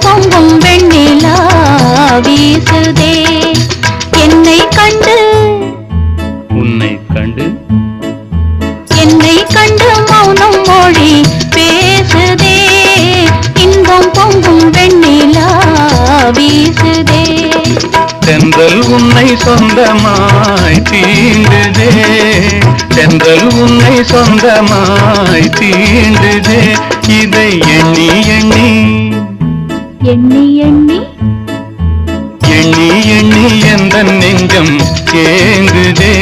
பொங்கும் வெண்ணிலா வீசுதே என்னை கண்டு உன்னை கண்டு என்னை கண்டு மௌனம் மொழி பேசுதே இன்பம் பொங்கும் வெண்ணிலா வீசுதே தென்றல் உன்னை சொந்தமாய் தீண்டுதே தென்றல் உன்னை சொந்தமாய் தீண்டுதே இதை எண்ணி எண்ணி எண்ணி எண்ணி எண்ணி எண்ணி எந்த நெஞ்சம் ஏங்குதே